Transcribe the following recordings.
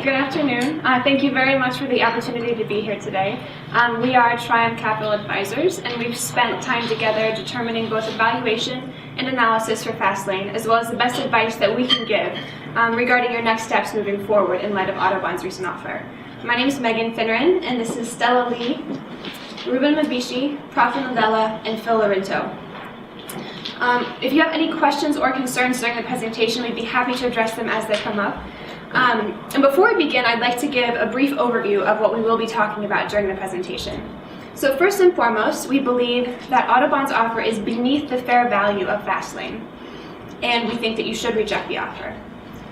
Good afternoon. Thank you very much for the opportunity to be here today. We are Triumph Capital Advisors, and we've spent time together determining both evaluation and analysis for Fastlane, as well as the best advice that we can give regarding your next steps moving forward in light of Autobahn's recent offer. My name is Megan Finneran, and this is Stella Lee, Ruben Mabishi, Praful Nadella, and Phil Lorinto. If you have any questions or concerns during the presentation, we'd be happy to address them as they come up. And before we begin, I'd like to give a brief overview of what we will be talking about during the presentation. So first and foremost, we believe that Autobahn's offer is beneath the fair value of Fastlane, and we think that you should reject the offer.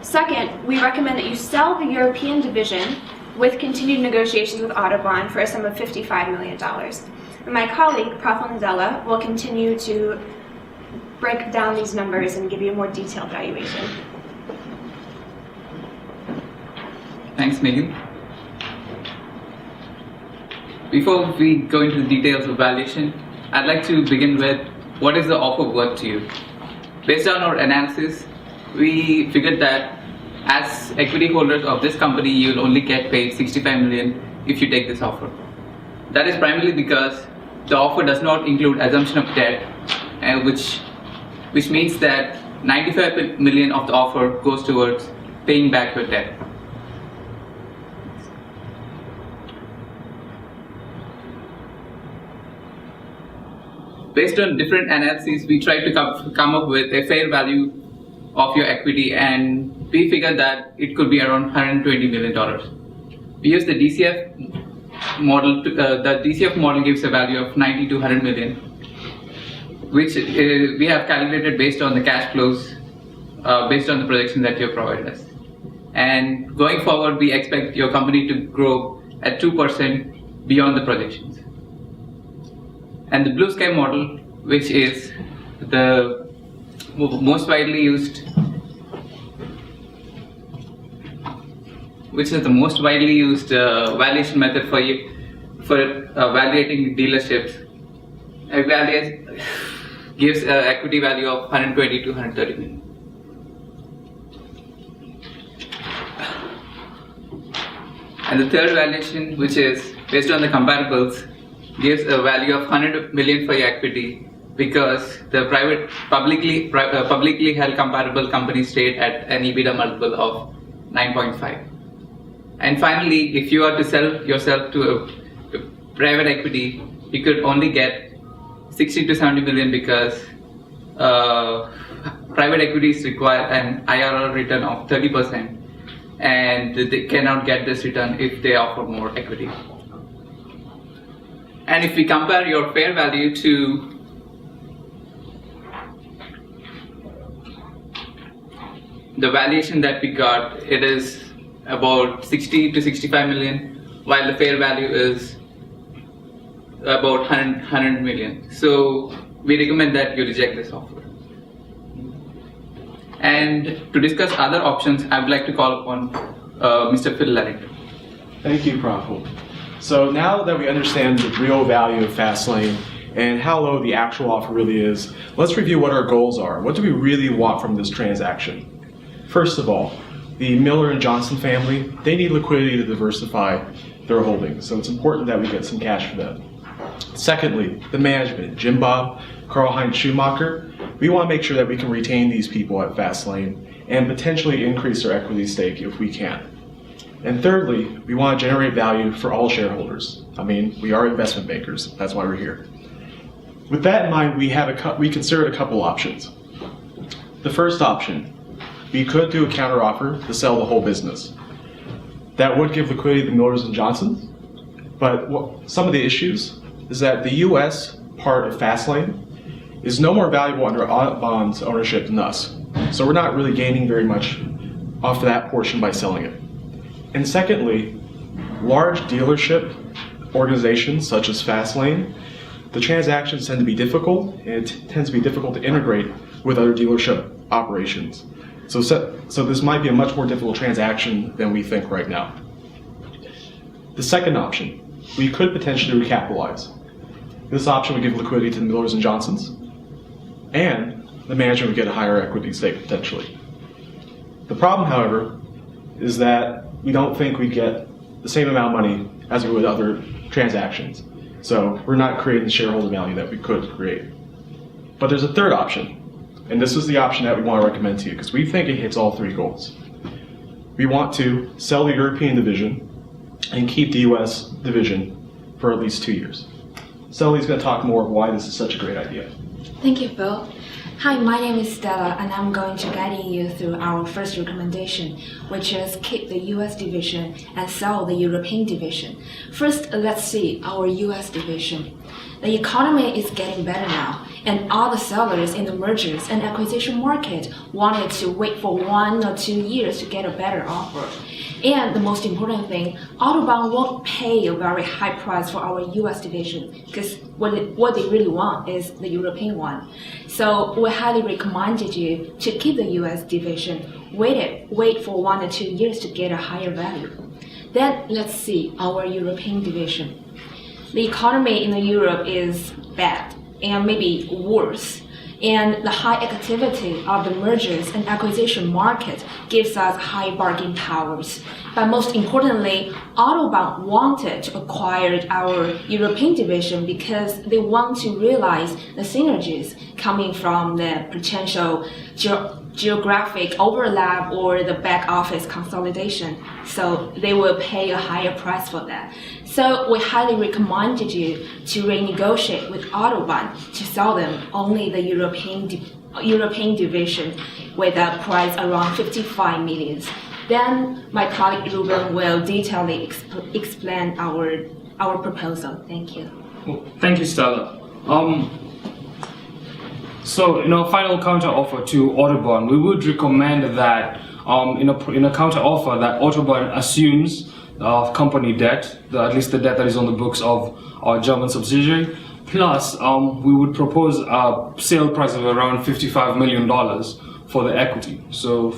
Second, we recommend that you sell the European division with continued negotiations with Autobahn for a sum of $55 million. And my colleague, Praful Nadella, will continue to break down these numbers and give you a more detailed valuation. Thanks, Megan. Before we go into the details of valuation, I'd like to begin with what is the offer worth to you. Based on our analysis, we figured that as equity holders of this company, you'll only get paid $65 million if you take this offer. That is primarily because the offer does not include assumption of debt, which means that $95 million of the offer goes towards paying back your debt. Based on different analyses, we tried to come up with a fair value of your equity, and we figured that it could be around $120 million. We used the DCF model. The DCF model gives a value of 90 to 100 million, which we have calculated based on the cash flows, based on the projection that you have provided us. And going forward, we expect your company to grow at 2% beyond the projections. And the blue sky model, which is the most widely used, valuation method for evaluating dealerships, gives an equity value of 120 to 130 million. And the third valuation, which is based on the comparables, gives a value of 100 million for your equity, because the publicly held comparable companies trade at an EBITDA multiple of 9.5. And finally, if you are to sell yourself to a private equity, you could only get 60 to 70 million because private equities require an IRR return of 30%, and they cannot get this return if they offer more equity. And if we compare your fair value to the valuation that we got, it is about 60 to 65 million, while the fair value is about 100 million. So we recommend that you reject this offer. And to discuss other options, I would like to call upon Mr. Phil Lorinto. Thank you, Praful. So now that we understand the real value of Fastlane and how low the actual offer really is, let's review what our goals are. What do we really want from this transaction? First of all, the Miller and Johnson family, they need liquidity to diversify their holdings, so it's important that we get some cash for them. Secondly, the management, Jim Bob, Karl-Heinz Schumacher, we want to make sure that we can retain these people at Fastlane and potentially increase their equity stake if we can. And thirdly, we want to generate value for all shareholders. I mean, we are investment bankers, that's why we're here. With that in mind, we considered a couple options. The first option, we could do a counteroffer to sell the whole business. That would give liquidity to Millers and Johnsons, but some of the issues is that the US part of Fastlane is no more valuable under Autobahn's ownership than us. So we're not really gaining very much off of that portion by selling it. And secondly, large dealership organizations such as Fastlane, the transactions tend to be difficult, and it tends to be difficult to integrate with other dealership operations. So this might be a much more difficult transaction than we think right now. The second option, we could potentially recapitalize. This option would give liquidity to the Millers and Johnsons, and the management would get a higher equity stake potentially. The problem, however, is that we don't think we get the same amount of money as we would other transactions. So we're not creating the shareholder value that we could create. But there's a third option, and this is the option that we want to recommend to you because we think it hits all three goals. We want to sell the European division and keep the US division for at least 2 years. Sully's going to talk more of why this is such a great idea. Thank you, Phil. Hi, my name is Stella, and I'm going to guide you through our first recommendation, which is keep the US division and sell the European division. First, let's see our US division. The economy is getting better now, and all the sellers in the mergers and acquisition market wanted to wait for 1 or 2 years to get a better offer. And the most important thing, Autobahn won't pay a very high price for our US division because what they really want is the European one. So we highly recommended you to keep the US division, wait for 1 or 2 years to get a higher value. Then let's see our European division. The economy in Europe is bad and maybe worse. And the high activity of the mergers and acquisition market gives us high bargaining powers. But most importantly, Autobahn wanted to acquire our European division because they want to realize the synergies coming from the potential geographic overlap or the back office consolidation. So they will pay a higher price for that. So we highly recommended you to renegotiate with Autobahn to sell them only the European division with a price around 55 million. Then my colleague Ruben will detailedly explain our proposal. Thank you. Well, thank you, Stella. So in our final counter offer to Autobahn, we would recommend that in a counter offer that Autobahn assumes company debt, at least the debt that is on the books of our German subsidiary. Plus, we would propose a sale price of around $55 million for the equity. So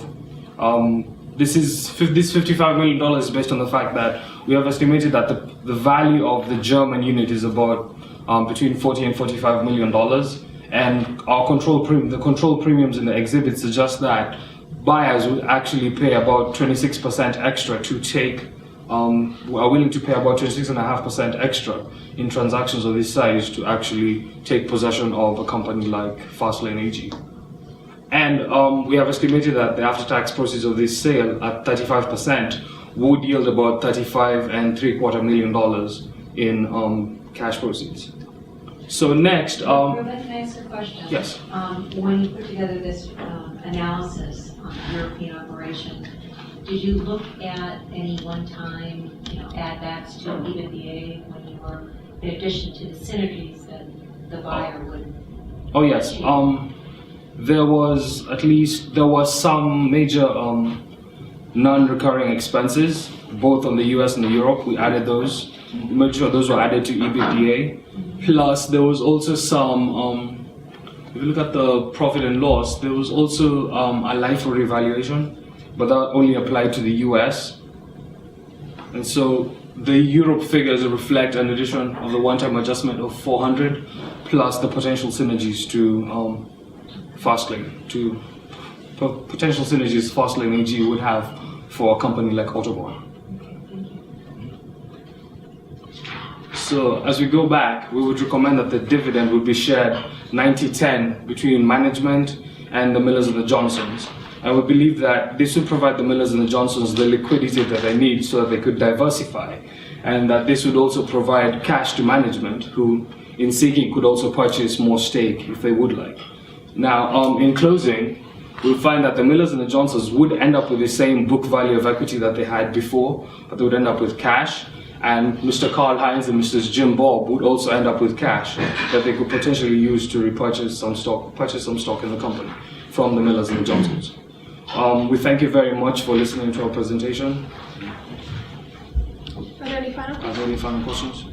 this $55 million is based on the fact that we have estimated that the value of the German unit is about between $40 and $45 million. And our the control premiums in the exhibit suggest that buyers would actually pay about 26% extra to take, are willing to pay about 26.5% extra in transactions of this size to actually take possession of a company like Fastlane AG. And we have estimated that the after-tax proceeds of this sale at 35% would yield about $35.75 million in cash proceeds. So next, Ruben, can I ask a question? Yes. When you put together this analysis on the European operation, did you look at any one-time, add-backs to EBITDA when you were, in addition to the synergies that the buyer would? Oh yes. There was some major non-recurring expenses, both on the US and the Europe. We added those. Made sure those were added to EBITDA. Plus, there was also some. If you look at the profit and loss, there was also a LIFO revaluation, but that only applied to the US. And so the Europe figures reflect an addition of the one-time adjustment of 400, plus the potential synergies to Fastlane, to potential synergies Fastlane AG would have for a company like Autobahn. So as we go back, we would recommend that the dividend would be shared 90-10 between management and the Millers and the Johnsons. And we believe that this would provide the Millers and the Johnsons the liquidity that they need so that they could diversify. And that this would also provide cash to management, who in seeking could also purchase more stake if they would like. Now, in closing, we'll find that the Millers and the Johnsons would end up with the same book value of equity that they had before, but they would end up with cash. And Mr. Karl Heinz and Mrs. Jim Bob would also end up with cash that they could potentially use to repurchase some stock, in the company from the Millers and the Johnsons. We thank you very much for listening to our presentation. Are there any final questions?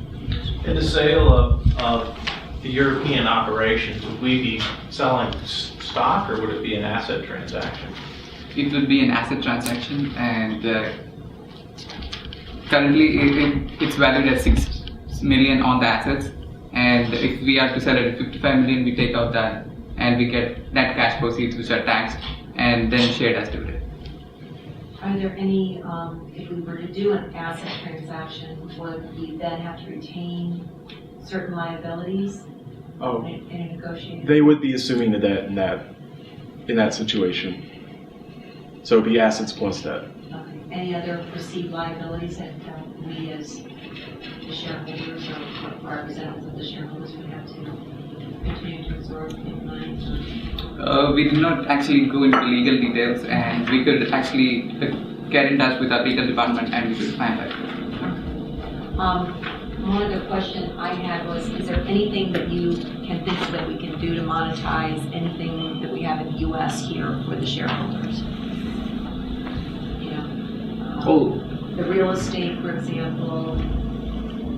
In the sale of the European operations, would we be selling stock or would it be an asset transaction? It would be an asset transaction, and currently it's valued at $6 million on the assets. And if we are to sell it at $55 million, we take out that and we get net cash proceeds which are taxed and then shared as dividend. Are there any, if we were to do an asset transaction, would we then have to retain certain liabilities Oh, in a negotiation? they would be assuming the debt in that situation. So it'd be assets plus debt. Okay. Any other perceived liabilities that we as the shareholders or representatives of the shareholders would have to continue to absorb in mind? We did not actually go into legal details, and we could actually get in touch with our legal department and we could find that. One other question I had was, is there anything that you can think of that we can do to monetize anything that we have in the U.S. here for the shareholders? You know, the real estate, for example.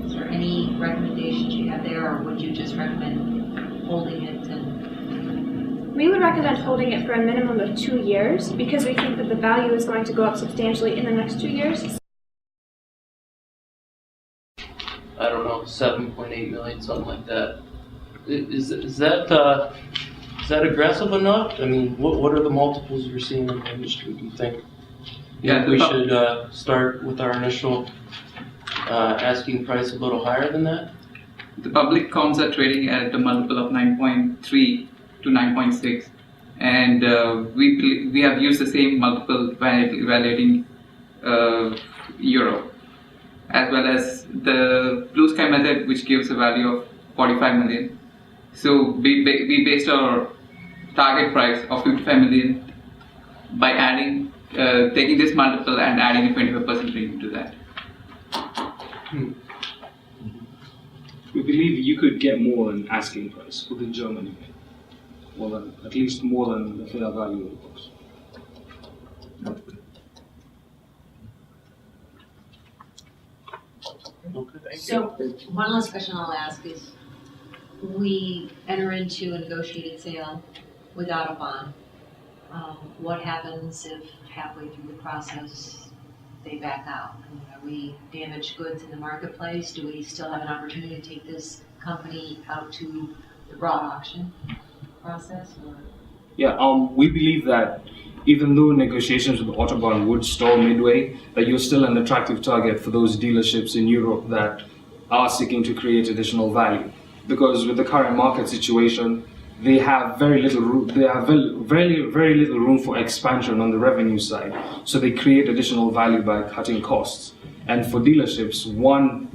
Is there any recommendations you have there, or would you just recommend holding it and? We would recommend holding it for a minimum of 2 years because we think that the value is going to go up substantially in the next 2 years. I don't know, 7.8 million, something like that. Is that aggressive enough? I mean, what are the multiples you're seeing in the industry? Do you think? Yeah, We should start with our initial asking price a little higher than that. The public comps are trading at a multiple of 9.3 to 9.6, and we have used the same multiple evaluating euro, as well as the blue sky method, which gives a value of 45 million. So we based our target price of 55 million by adding, taking this multiple and adding a 25% premium to that. We believe you could get more than asking price within Germany. At least more than the fair value of the books. Okay, thank So, one last question I'll ask is, we enter into a negotiated sale without a bond. What happens if halfway through the process they back out? I mean, are we damaged goods in the marketplace? Do we still have an opportunity to take this company out to the broad auction process? Or? Yeah, we believe that even though negotiations with Autobahn would stall midway, that you're still an attractive target for those dealerships in Europe that are seeking to create additional value. Because with the current market situation, they have very little room. They have very little room for expansion on the revenue side. So they create additional value by cutting costs. And for dealerships, one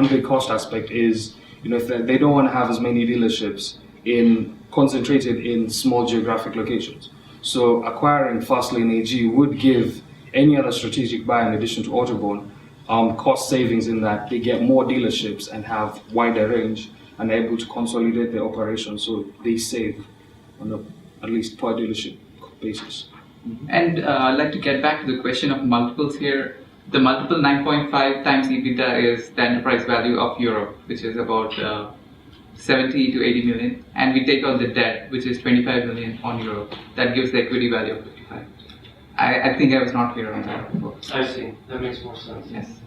big cost aspect is, if they don't want to have as many dealerships concentrated in small geographic locations. So acquiring Fastlane AG would give any other strategic buyer in addition to Autobahn cost savings in that they get more dealerships and have wider range and are able to consolidate their operations, so they save on at least per dealership basis. And I'd like to get back to the question of multiples here. The multiple 9.5 times EBITDA is the enterprise value of Europe, which is about 70 to 80 million, and we take out the debt, which is 25 million on Europe. That gives the equity value of 55. I think I was not clear on that before. I see. That makes more sense. Yes.